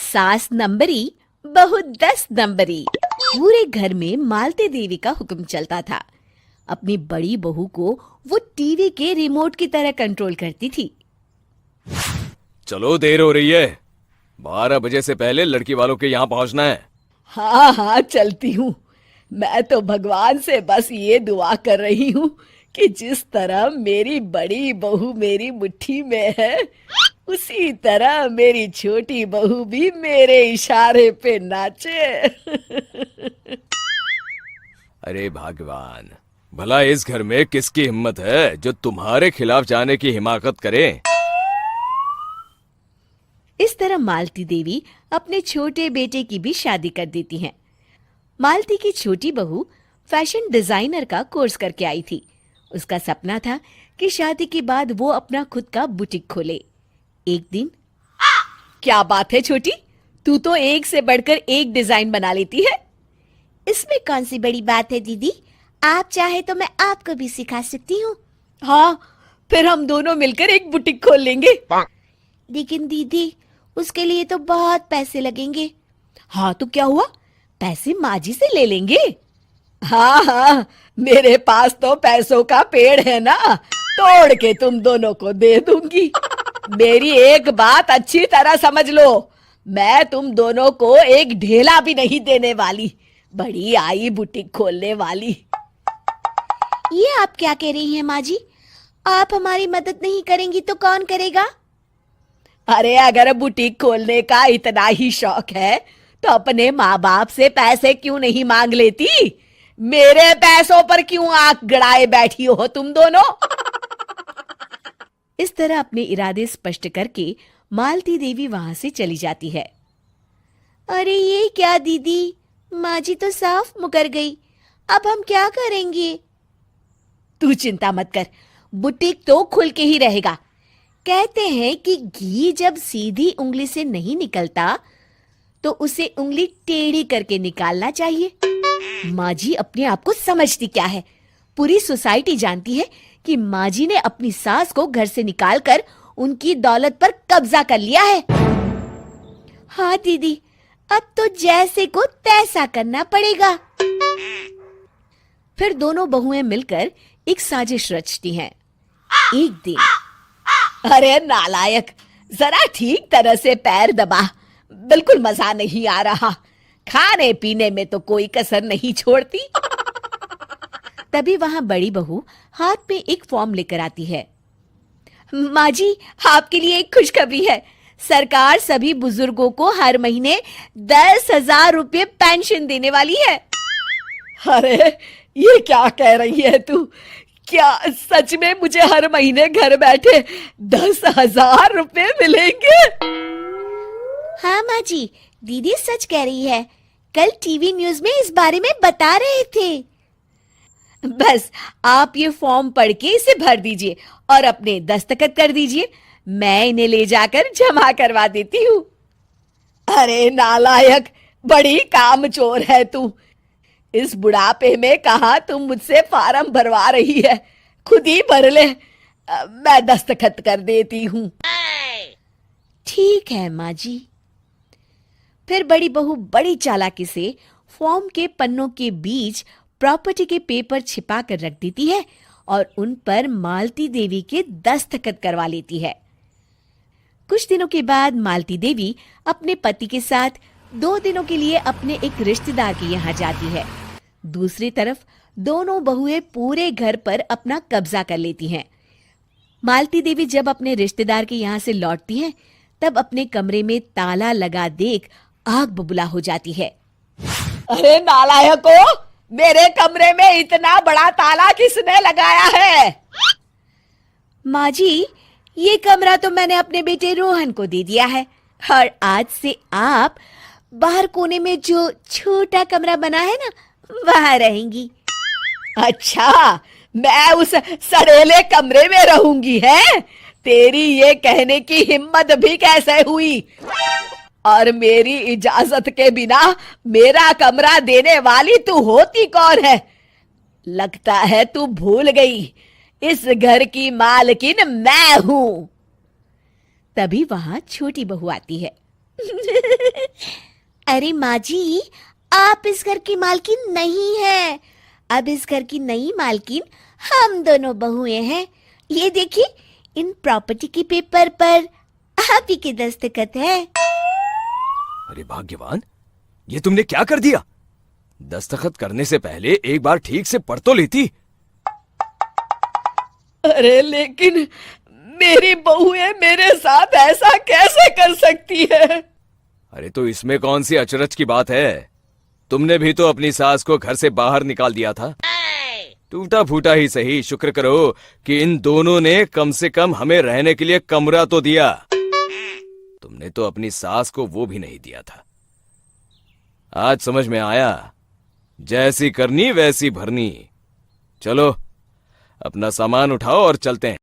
सास नंबरी, बहू 10 नंबरी। पूरे घर में मालती देवी का हुक्म चलता था। अपनी बड़ी बहू को वो टीवी के रिमोट की तरह कंट्रोल करती थी। चलो, देर हो रही है। 12 बजे से पहले लड़की वालों के यहाँ पहुंचना है। हाँ हाँ, चलती हूँ। मैं तो भगवान से बस ये दुआ कर रही हूँ कि जिस तरह मेरी बड़ी बहू मेरी मुट्ठी में है, उसी तरह मेरी छोटी बहू भी मेरे इशारे पे नाचे। अरे भगवान, भला इस घर में किसकी हिम्मत है जो तुम्हारे खिलाफ जाने की हिमाकत करे। इस तरह मालती देवी अपने छोटे बेटे की भी शादी कर देती हैं। मालती की छोटी बहू फैशन डिजाइनर का कोर्स करके आई थी। उसका सपना था कि शादी के बाद वो अपना खुद का बुटीक खोले। एक दिन, क्या बात है छोटी, तू तो एक से बढ़कर एक डिजाइन बना लेती है। इसमें कौन सी बड़ी बात है दीदी? आप चाहे तो मैं आपको भी सिखा सकती हूँ। हाँ, फिर हम दोनों मिलकर एक बुटीक खोल लेंगे। लेकिन दीदी, उसके लिए तो बहुत पैसे लगेंगे। हाँ तो क्या हुआ, पैसे माँ जी से ले लेंगे। हाँ हाँ, मेरे पास तो पैसों का पेड़ है ना, तोड़ के तुम दोनों को दे दूंगी। मेरी एक बात अच्छी तरह समझ लो, मैं तुम दोनों को एक ढेला भी नहीं देने वाली। बड़ी आई बुटीक खोलने वाली। ये आप क्या कह रही हैं माँ जी? आप हमारी मदद नहीं करेंगी तो कौन करेगा? अरे अगर बुटीक खोलने का इतना ही शौक है तो अपने माँ बाप से पैसे क्यों नहीं मांग लेती? मेरे पैसों पर क्यों आंख गड़ाए बैठी हो तुम दोनों? इस तरह अपने इरादे स्पष्ट करके मालती देवी वहां से चली जाती है। अरे ये क्या दीदी, माँ जी तो साफ मुकर गई। अब हम क्या करेंगे? तू चिंता मत कर, बुटीक तो खुल के ही रहेगा। कहते हैं कि घी जब सीधी उंगली से नहीं निकलता तो उसे उंगली टेढ़ी करके निकालना चाहिए। माँ जी अपने आप को समझती क्या है? पूरी सोसाइटी जानती है कि माँ जी ने अपनी सास को घर से निकालकर उनकी दौलत पर कब्जा कर लिया है। हाँ दीदी, अब तो जैसे को तैसा करना पड़ेगा। फिर दोनों बहुएं मिलकर एक साजिश रचती हैं। एक दिन, अरे नालायक, जरा ठीक तरह से पैर दबा, बिल्कुल मजा नहीं आ रहा। खाने पीने में तो कोई कसर नहीं छोड़ती। तभी वहां बड़ी बहू हाथ में एक फॉर्म लेकर आती है। माँ जी, आपके लिए एक खुशखबरी है। सरकार सभी बुजुर्गों को हर महीने 10,000 रुपये पेंशन देने वाली है। अरे ये क्या कह रही है तू? क्या सच में मुझे हर महीने घर बैठे 10,000 रुपये मिलेंगे? हाँ माँ जी, दीदी सच कह रही है। कल टीवी न्यूज में इस बारे में बता रहे थे। बस आप ये फॉर्म पढ़ के इसे भर दीजिए और अपने दस्तखत कर दीजिए। मैं इन्हें ले जाकर जमा करवा देती हूँ। अरे नालायक, बड़ी कामचोर है तू। इस बुढ़ापे में कहा तुम मुझसे फार्म भरवा रही है, खुद ही भर ले। मैं दस्तखत कर देती हूँ। ठीक है माँ जी। फिर बड़ी बहू बड़ी चालाकी से फॉर्म के पन्नों के बीच प्रॉपर्टी के पेपर छिपा कर रख देती है और उन पर मालती देवी के दस्तखत करवा लेती है। कुछ दिनों के बाद मालती देवी अपने पति के साथ 2 दिनों के लिए अपने एक रिश्तेदार के यहाँ जाती है। दूसरी तरफ दोनों बहुएं पूरे घर पर अपना कब्जा कर लेती हैं। मालती देवी जब अपने रिश्तेदार के यहाँ से लौटती हैं, तब अपने कमरे में ताला लगा देख आग बबूला हो जाती है। अरे नालायको, मेरे कमरे में इतना बड़ा ताला किसने लगाया है? माँ जी, ये कमरा तो मैंने अपने बेटे रोहन को दे दिया है और आज से आप बाहर कोने में जो छोटा कमरा बना है ना, वहां रहेंगी। अच्छा, मैं उस सड़ेले कमरे में रहूंगी है? तेरी ये कहने की हिम्मत भी कैसे हुई? और मेरी इजाजत के बिना मेरा कमरा देने वाली तू होती कौन है? लगता है तू भूल गई, इस घर की मालकिन मैं हूं। तभी वहां छोटी बहू आती है। अरे माँ जी, आप इस घर की मालकिन नहीं है। अब इस घर की नई मालकिन हम दोनों बहुएं हैं। ये देखिए, इन प्रॉपर्टी के पेपर पर आप ही के दस्तखत है। अरे भाग्यवान, ये तुमने क्या कर दिया? दस्तखत करने से पहले एक बार ठीक से पढ़ तो लेती। अरे लेकिन मेरी बहुएं मेरे साथ ऐसा कैसे कर सकती है? अरे तो इसमें कौन सी अचरज की बात है? तुमने भी तो अपनी सास को घर से बाहर निकाल दिया था। टूटा फूटा ही सही, शुक्र करो कि इन दोनों ने कम से कम हमें रहने के लिए कमरा तो दिया। तुमने तो अपनी सास को वो भी नहीं दिया था। आज समझ में आया, जैसी करनी वैसी भरनी। चलो अपना सामान उठाओ और चलते हैं।